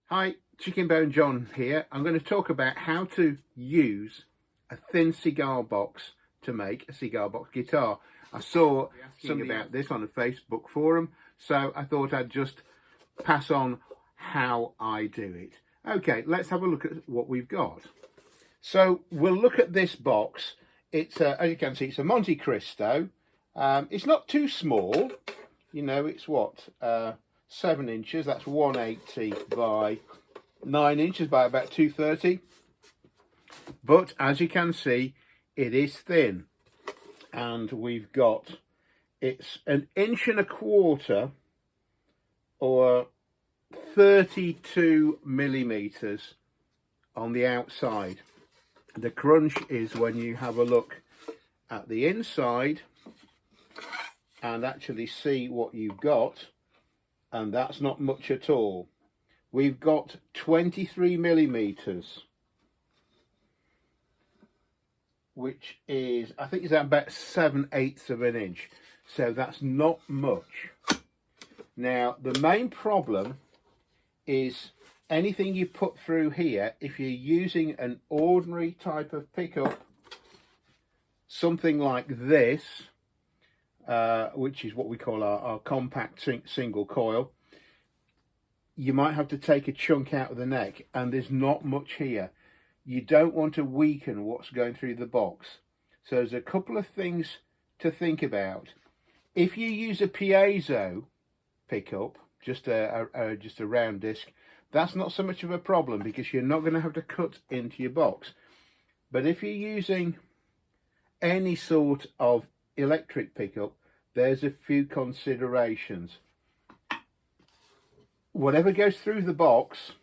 Hi, Chicken Bone John here. I'm going to talk about how to use a thin cigar box to make a cigar box guitar. I saw something about this on a Facebook forum, so I thought I'd just pass on how I do it. Okay, let's have a look at what we've got. So we'll look at this box. It's as you can see, it's a Monte Cristo. It's not too small. You know, it's what, 7 inches. That's 180 by 9 inches by about 230. But as you can see, it is thin. And we've got, it's 1.25 inches or 32 millimeters on the outside. The crunch is when you have a look at the inside and actually see what you've got, and that's not much at all. We've got 23 millimeters, which is, I think, is about 7/8 of an inch. So that's not much. Now, the main problem is anything you put through here, if you're using an ordinary type of pickup, something like this, which is what we call our compact single coil, you might have to take a chunk out of the neck, and there's not much here. You don't want to weaken what's going through the box. So there's a couple of things to think about. If you use a piezo pickup, just a round disc, that's not so much of a problem because you're not going to have to cut into your box. But if you're using any sort of electric pickup, there's a few considerations. Whatever goes through the box,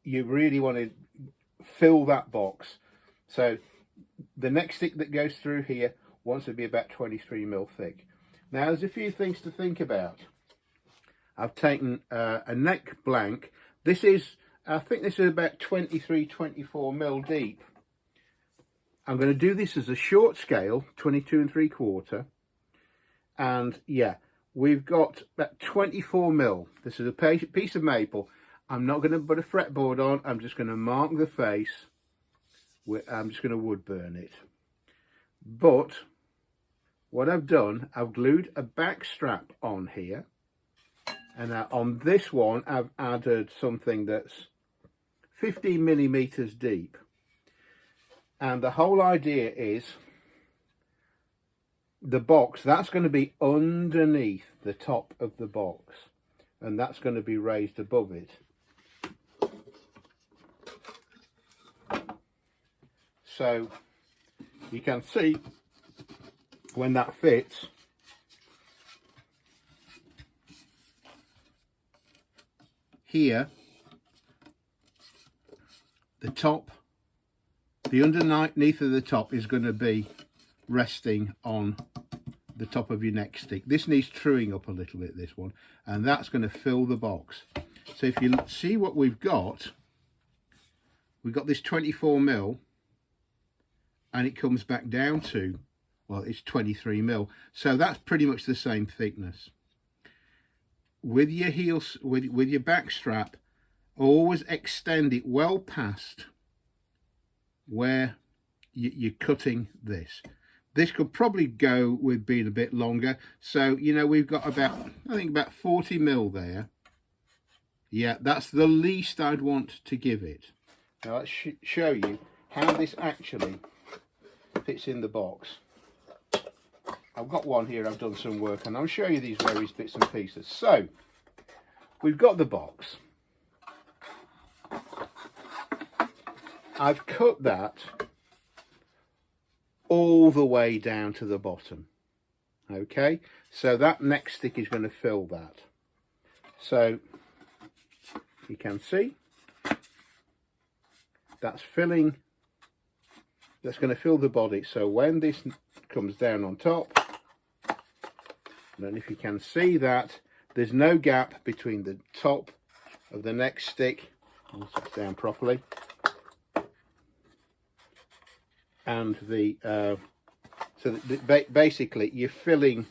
you really want to fill that box. So the neckstick that goes through here wants to be about 23 mil thick. Now there's a few things to think about. I've taken a neck blank. This is, I think this is about 24 mil deep. I'm going to do this as a short scale, 22 3/4. And yeah, we've got about 24 mil. This is a piece of maple. I'm not going to put a fretboard on. I'm just going to mark the face. I'm just going to wood burn it. But what I've done, I've glued a back strap on here. And on this one, I've added something that's 15 millimeters deep. And the whole idea is the box, that's going to be underneath the top of the box. And that's going to be raised above it. So you can see when that fits, here, the top, the underneath of the top is going to be resting on the top of your neck stick. This needs truing up a little bit, this one, and that's going to fill the box. So if you see what we've got this 24 mil, and it comes back down to, well, it's 23 mil. So that's pretty much the same thickness. With your heels, with your back strap, always extend it well past where you're cutting this. This could probably go with being a bit longer. So, you know, we've got about, I think about 40 mil there. Yeah, that's the least I'd want to give it. Now let's show you how this actually fits in the box. I've got one here, I've done some work, and I'll show you these various bits and pieces. So, we've got the box. I've cut that all the way down to the bottom. Okay, so that neck stick is going to fill that. So, you can see, that's filling, that's going to fill the body. So when this comes down on top, then if you can see that, there's no gap between the top of the neck stick, I'll sit down properly, and the basically you're filling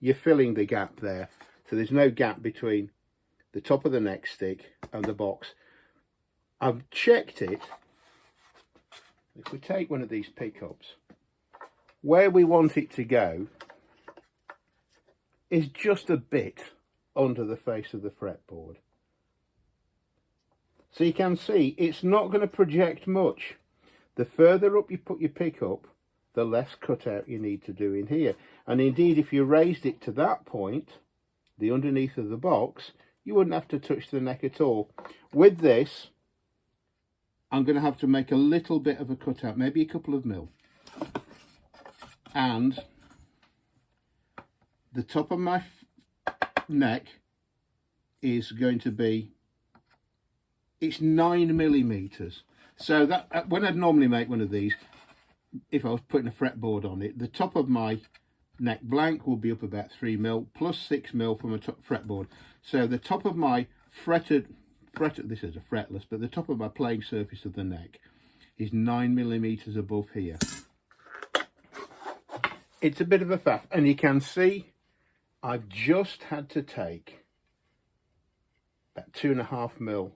the gap there. So there's no gap between the top of the neck stick and the box. I've checked it. If we take one of these pickups, where we want it to go is just a bit under the face of the fretboard. So you can see it's not going to project much. The further up you put your pickup, the less cutout you need to do in here. And indeed, if you raised it to that point, the underneath of the box, you wouldn't have to touch the neck at all. With this, I'm going to have to make a little bit of a cutout, maybe a couple of mil. And the top of my neck is going to be, it's 9mm. So that when I'd normally make one of these, if I was putting a fretboard on it, the top of my neck blank will be up about 3mm plus 6mm from a top fretboard. So the top of my fretted, this is a fretless, but the top of my playing surface of the neck is 9mm above here. It's a bit of a faff, and you can see I've just had to take about 2.5mm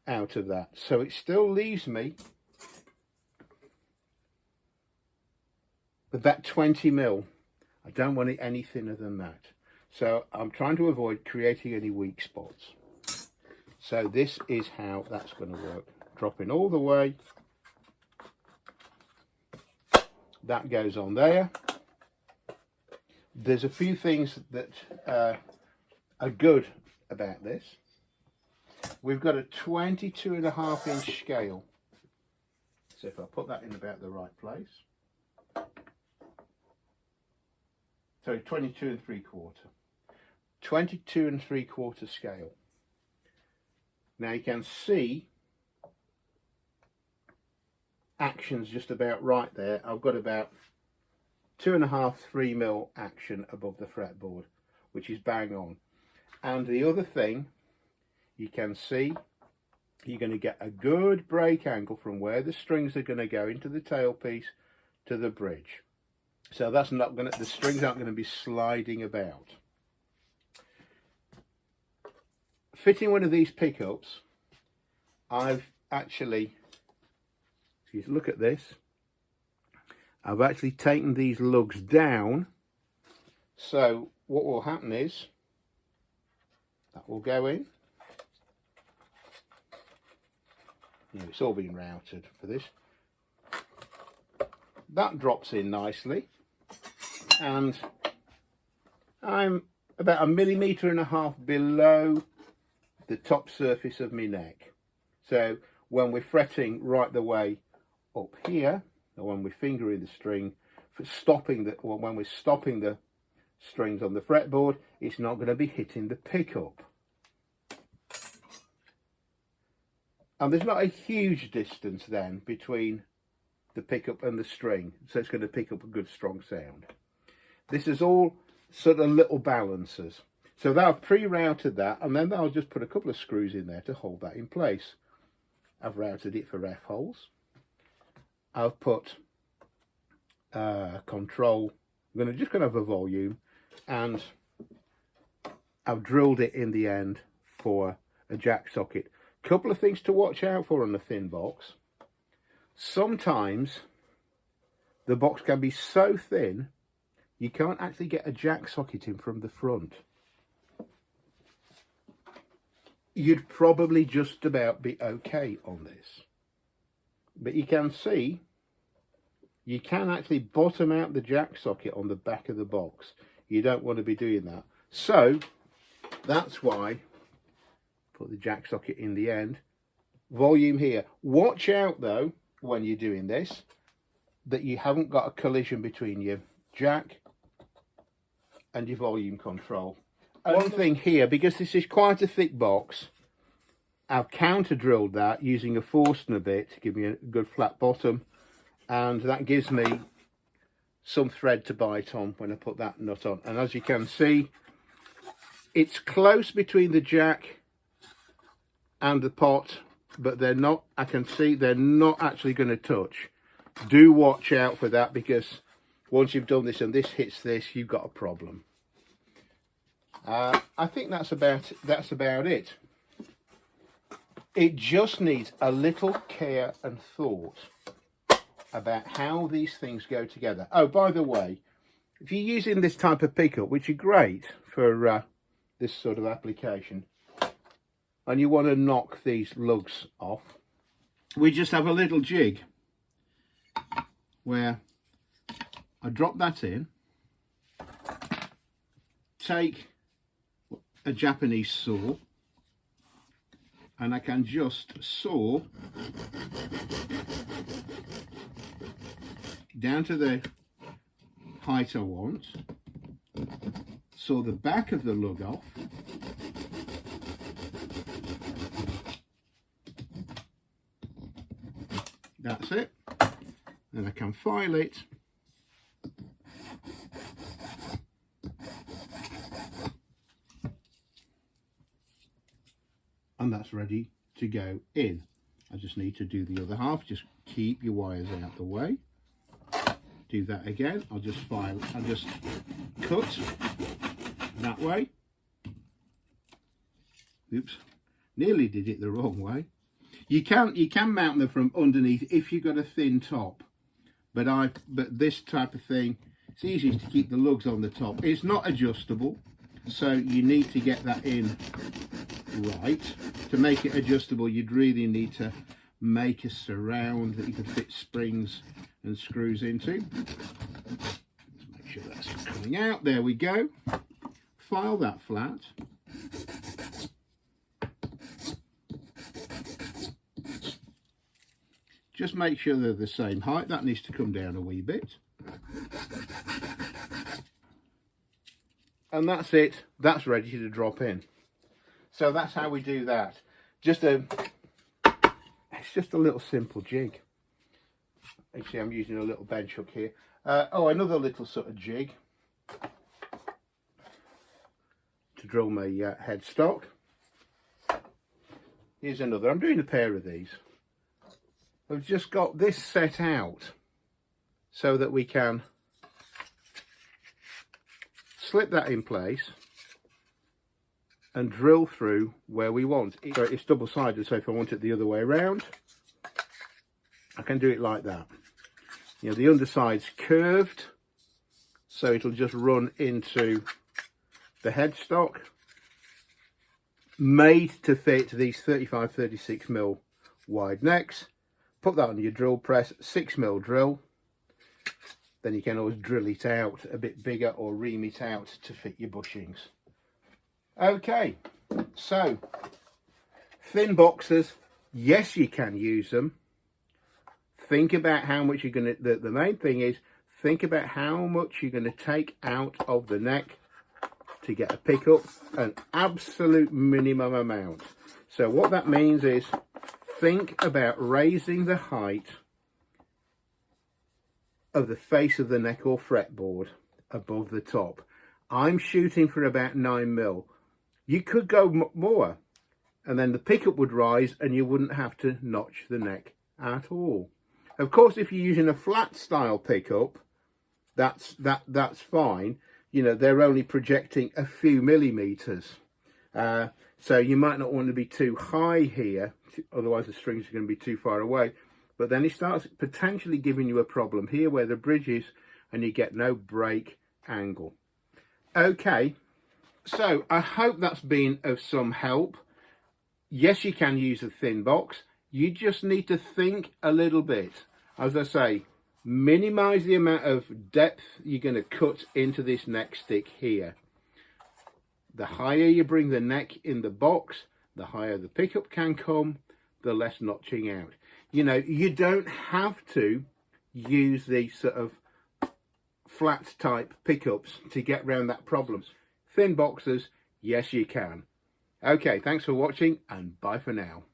out of that, so it still leaves me with that 20mm. I don't want it any thinner than that, so I'm trying to avoid creating any weak spots. So this is how that's going to work. Dropping all the way. That goes on there. There's a few things that are good about this. We've got a 22.5-inch scale. So if I put that in about the right place. So 22 3/4. 22 3/4 scale. Now you can see action's just about right there. I've got about 2.5–3mm action above the fretboard, which is bang on. And the other thing, you can see you're going to get a good break angle from where the strings are going to go into the tailpiece to the bridge. So that's not going to, the strings aren't going to be sliding about. Fitting one of these pickups, I've actually, if you look at this, I've actually taken these lugs down. So what will happen is that will go in. You know, it's all been routed for this. That drops in nicely, and I'm about 1.5 millimeters below the top surface of my neck. So when we're fretting right the way up here, or when we're fingering the string, for stopping the, or when we're stopping the strings on the fretboard, it's not going to be hitting the pickup. And there's not a huge distance then between the pickup and the string, so it's going to pick up a good strong sound. This is all sort of little balancers. So that I've pre-routed that, and then I'll just put a couple of screws in there to hold that in place. I've routed it for F-holes. I've put control. I'm just going to have a volume, and I've drilled it in the end for a jack socket. Couple of things to watch out for on a thin box. Sometimes the box can be so thin you can't actually get a jack socket in from the front. You'd probably just about be okay on this. But you can see you can actually bottom out the jack socket on the back of the box. You don't want to be doing that. So that's why put the jack socket in the end. Volume here. Watch out though when you're doing this that you haven't got a collision between your jack and your volume control. One thing here, because this is quite a thick box, I've counter drilled that using a Forstner bit to give me a good flat bottom, and that gives me some thread to bite on when I put that nut on. And as you can see, it's close between the jack and the pot, but they're not, I can see they're not actually going to touch. Do watch out for that, because once you've done this and this hits this, you've got a problem. I think that's about it. It just needs a little care and thought about how these things go together. Oh, by the way, if you're using this type of pickup, which are great for this sort of application, and you want to knock these lugs off, we just have a little jig where I drop that in, take a Japanese saw, and I can just saw down to the height I want, saw the back of the lug off, that's it, and I can file it, and that's ready to go in. I just need to do the other half. Just keep your wires out the way. Do that again. I'll just file, I'll just cut that way. Oops, nearly did it the wrong way. You can mount them from underneath if you've got a thin top, but this type of thing, it's easy to keep the lugs on the top. It's not adjustable, so you need to get that in right. To make it adjustable, you'd really need to make a surround that you can fit springs and screws into. Let's make sure that's coming out. There we go. File that flat. Just make sure they're the same height. That needs to come down a wee bit. And that's it. That's ready to drop in. So that's how we do that. It's just a little simple jig. Actually, I'm using a little bench hook here. Oh, another little sort of jig to drill my headstock. Here's another. I'm doing a pair of these. I've just got this set out so that we can slip that in place and drill through where we want. So it's double-sided, so if I want it the other way around, I can do it like that. You know, the underside's curved, so it'll just run into the headstock, made to fit these 35-36mm wide necks. Put that on your drill press, 6mm drill. Then you can always drill it out a bit bigger or ream it out to fit your bushings. Okay, so thin boxes, yes, you can use them. Think about how much you're going to, the main thing is, think about how much you're going to take out of the neck to get a pickup, an absolute minimum amount. So what that means is, think about raising the height of the face of the neck or fretboard above the top. I'm shooting for about 9mm. You could go more, and then the pickup would rise and you wouldn't have to notch the neck at all. Of course, if you're using a flat style pickup, that's fine. You know, they're only projecting a few millimeters. So you might not want to be too high here, otherwise the strings are going to be too far away. But then it starts potentially giving you a problem here where the bridge is and you get no break angle. Okay, so I hope that's been of some help. Yes, you can use a thin box. You just need to think a little bit. As I say, minimize the amount of depth you're going to cut into this neck stick here. The higher you bring the neck in the box, the higher the pickup can come, the less notching out. You know, you don't have to use these sort of flat type pickups to get around that problem. Thin boxes, yes you can. Okay, thanks for watching and bye for now.